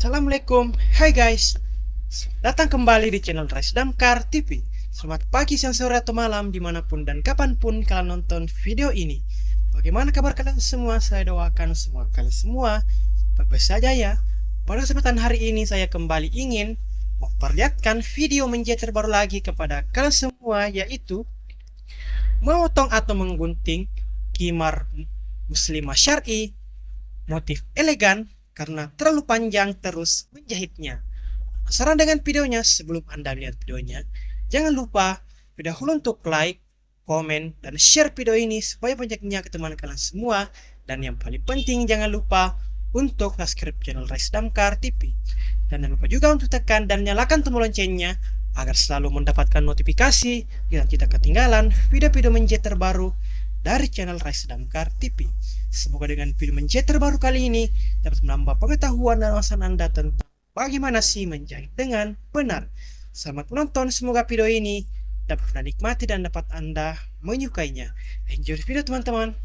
Assalamualaikum, hai guys. Datang kembali di channel Terus TV. Selamat pagi, siang, sore, atau malam, dimanapun dan kapanpun kalian nonton video ini. Bagaimana kabar kalian semua? Saya doakan semua kalian semua baik-baik saja ya. Pada kesempatan hari ini saya kembali ingin memperlihatkan video menjahit terbaru lagi kepada kalian semua, yaitu memotong atau menggunting khimar muslimah syar'i motif elegan karena terlalu panjang terus menjahitnya. Penasaran dengan videonya? Sebelum Anda lihat videonya, jangan lupa video dahulu untuk like, komen, dan share video ini supaya banyaknya ke teman kalian semua. Dan yang paling penting, jangan lupa untuk subscribe channel TV. Dan jangan lupa juga untuk tekan dan nyalakan tombol loncengnya agar selalu mendapatkan notifikasi bila kita ketinggalan video-video menjahit terbaru dari channel TV. Semoga dengan video menjahit terbaru kali ini dapat menambah pengetahuan dan wawasan Anda tentang bagaimana sih menjahit dengan benar. Selamat menonton, semoga video ini dapat Anda nikmati dan dapat Anda menyukainya. Enjoy video teman-teman.